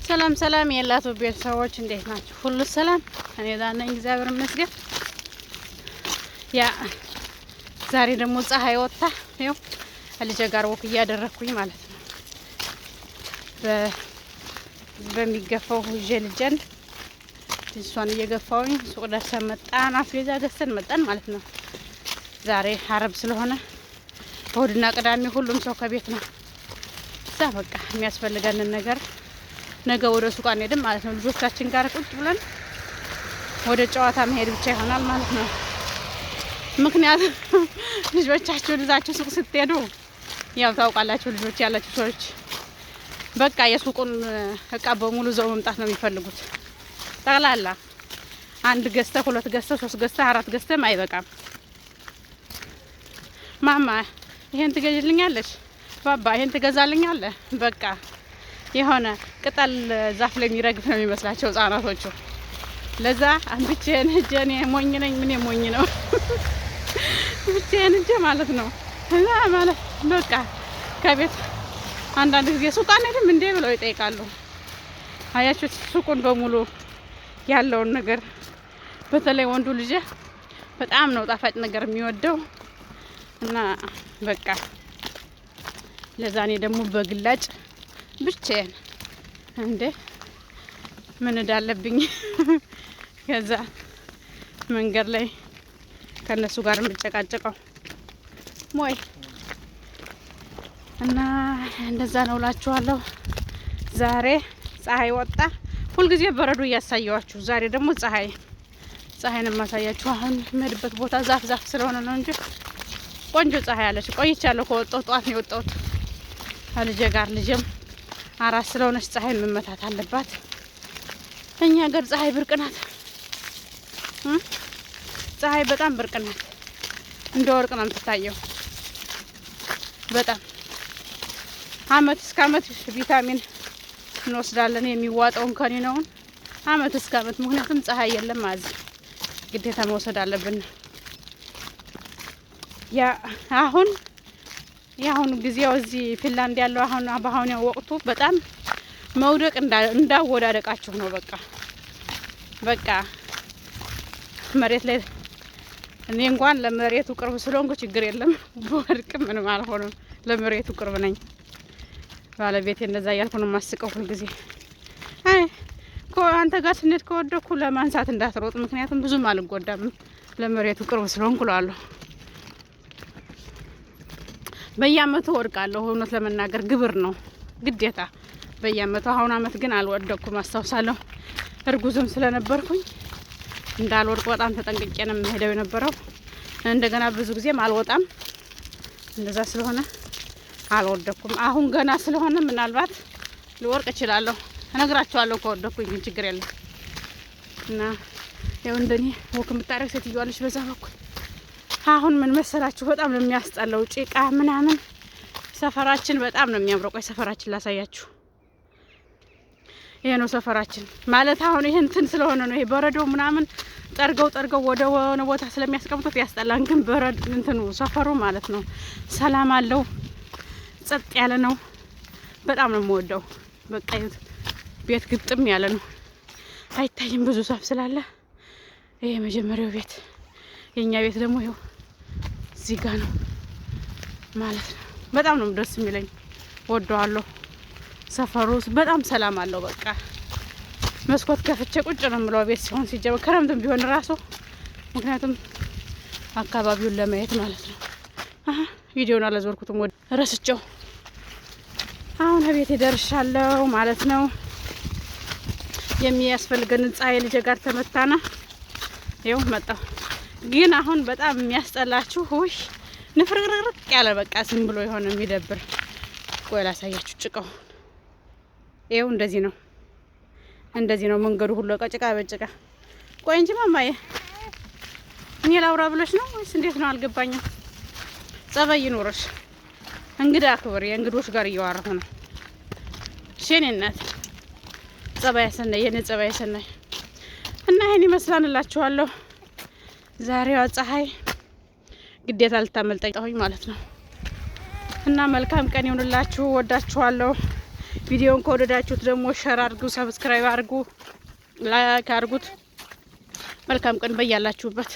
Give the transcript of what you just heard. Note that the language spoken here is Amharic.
ሰላም ሰላም የላቱ ቤተሰቦች እንዴት ናችሁ? ሁሉ ሰላም? እኔ ደህና ነኝ እግዚአብሔር ይመስገን። ያ ዛሬ ደግሞ ፀሐይ ወጣ ነው ልጄ ጋር ወክ እያደረኩኝ ማለት ነው። በሚገፋው ይዤ ልጄን እሷን እየገፋውኝ ሱቅ ደርሰን መጣን። አስቤዛ ገዝተን መጣን ማለት ነው። ዛሬ አረብ ስለሆነ እሁድና ቅዳሜ ሁሉም ሰው ከቤት ነው። እዛ በቃ የሚያስፈልገንን ነገር ነገ ወደ ሱቅ አንሄድም ማለት ነው። ልጆቻችን ጋር ቁጭ ብለን ወደ ጨዋታ መሄድ ብቻ ይሆናል ማለት ነው። ምክንያቱም ልጆቻችሁን ይዛችሁ ሱቅ ስትሄዱ ያው ታውቃላችሁ፣ ልጆች ያላችሁ ሰዎች በቃ የሱቁን እቃ በሙሉ ዘው መምጣት ነው የሚፈልጉት። ጠቅላላ አንድ ገዝተ፣ ሁለት ገዝተ፣ ሶስት ገዝተ፣ አራት ገዝተም አይበቃም። ማማ ይሄን ትገዥልኛለሽ፣ ባባ ይሄን ትገዛልኛለህ። በቃ የሆነ ቅጠል ዛፍ ላይ የሚረግፍ ነው የሚመስላቸው ህጻናቶቹ። ለዛ ብቻዬን ሂጄ እኔ ሞኝ ነኝ፣ ምን ሞኝ ነው ብቻዬን ሂጄ ማለት ነው። እና ማለት በቃ ከቤት አንዳንድ ጊዜ ሱቅ አንሄድም እንዴ ብለው ይጠይቃሉ። አያችሁ ሱቁን በሙሉ ያለውን ነገር፣ በተለይ ወንዱ ልጅ በጣም ነው ጣፋጭ ነገር የሚወደው እና በቃ ለዛ እኔ ደግሞ በግላጭ ብቻዬን እንዴ ምን እንዳለብኝ ከዛ መንገድ ላይ ከነሱ ጋር የምጨቃጨቀው ሞይ እና እንደዛ ነው እላችኋለሁ። ዛሬ ፀሐይ ወጣ። ሁልጊዜ በረዶ እያሳየዋችሁ፣ ዛሬ ደግሞ ፀሐይን ማሳያችሁ። አሁን የምሄድበት ቦታ ዛፍ ስለሆነ ነው እንጂ ቆንጆ ፀሐይ አለች። ቆይቻለሁ ከወጣሁ፣ ጠዋት ነው የወጣሁት ከልጄ ጋር። ልጄም አራስ ስለሆነች ፀሐይን መመታት አለባት። እኛ ሀገር ፀሐይ ብርቅ ናት። ፀሐይ በጣም ብርቅ ናት። እንደ ወርቅ ነው የምትታየው። በጣም አመት እስከ አመት ቪታሚን እንወስዳለን። የሚዋጣውን ከኒናውን አመት እስከ አመት፣ ምክንያቱም ፀሐይ የለም ማለት ግዴታ መውሰድ አለብን። ያ አሁን ጊዜው እዚህ ፊንላንድ ያለው በአሁኑ ወቅቱ በጣም መውደቅ እንዳወዳደቃችሁ ነው። በቃ መሬት ላይ እኔ እንኳን ለመሬቱ ቅርብ ስለሆንኩ ችግር የለም፣ በወድቅ ምንም አልሆንም። ለመሬቱ ቅርብ ነኝ። ባለቤቴ እንደዛ እያልኩ ነው የማስቀው ሁልጊዜ። አይ አንተ ጋር ስንሄድ ከወደኩ ለማንሳት እንዳትሮጥ፣ ምክንያቱም ብዙም አልጎዳም ለመሬቱ ቅርብ ስለሆንኩ እላለሁ። በየአመቱ ወድቃለሁ። እውነት ለመናገር ግብር ነው ግዴታ በየአመቱ። አሁን አመት ግን አልወደኩም አስታውሳለሁ። እርጉዝም ስለነበርኩኝ እንዳልወድቅ በጣም ተጠንቅቄ ነው የምሄደው የነበረው። እንደገና ብዙ ጊዜም አልወጣም። እንደዛ ስለሆነ አልወደኩም። አሁን ገና ስለሆነ ምናልባት ልወርቅ እችላለሁ። እነግራቸዋለሁ ከወደኩኝ፣ ግን ችግር የለም። እና ያው እንደኔ ወክ የምታረግ ሴትዮ አለች በዛ በኩል። አሁን ምን መሰላችሁ በጣም ነው የሚያስጠላው ጭቃ ምናምን። ሰፈራችን በጣም ነው የሚያምረው። ቆይ ሰፈራችን ላሳያችሁ። ይሄ ነው ሰፈራችን ማለት። አሁን ይሄ እንትን ስለሆነ ነው ይሄ በረዶ ምናምን ጠርገው ወደ ሆነ ቦታ ስለሚያስቀምጡት ያስጠላን። ግን በረዶ እንትኑ ሰፈሩ ማለት ነው ሰላም አለው፣ ጸጥ ያለ ነው። በጣም ነው የምወደው። በቃ ቤት ግጥም ያለ ነው፣ አይታይም ብዙ ዛፍ ስላለ። ይሄ የመጀመሪያው ቤት፣ የኛ ቤት ደግሞ ይኸው እዚህ ጋር ነው ማለት ነው። በጣም ነው ደስ የሚለኝ፣ ወደዋለሁ። ሰፈሩ በጣም ሰላም አለው። በቃ መስኮት ከፍቼ ቁጭ ነው የምለው ቤት ሲሆን ሲጀምር ክረምትም ቢሆን ራሱ፣ ምክንያቱም አካባቢውን ለማየት ማለት ነው። ቪዲዮን አላዞርኩትም ወደ ረስቸው። አሁን ቤቴ ደርሻለሁ ማለት ነው። የሚያስፈልገን ፀሐይ ልጄ ጋር ተመታና ይኸው መጣሁ። ግን አሁን በጣም የሚያስጠላችሁ ውይ ንፍርቅርቅ ያለ በቃ ዝም ብሎ የሆነ የሚደብር። ቆይ ላሳያችሁ ጭቃው። ይኸው እንደዚህ ነው መንገዱ ሁሉ ጭቃ በጭቃ። ቆይ እንጂ ማማዬ እኔ ላውራ ብለሽ ነው ወይስ እንዴት ነው አልገባኝም። ጸባይ ይኖርሽ፣ እንግዳ አክብር። የእንግዶች ጋር እያወራሁ ነው። እሺ የኔ እናት ጸባይ ሰናይ፣ የኔ ጸባይ ሰናይ። እና ይሄን ይመስላልላችኋለሁ ዛሬዋ ፀሐይ። ግዴታ ልታመልጠኝ ማለት ነው። እና መልካም ቀን ይሁንላችሁ። ወዳችኋለሁ። ቪዲዮን ከወደዳችሁት ደግሞ ሼር አድርጉ፣ ሰብስክራይብ አድርጉ፣ ላይክ አድርጉት። መልካም ቀን በያላችሁበት።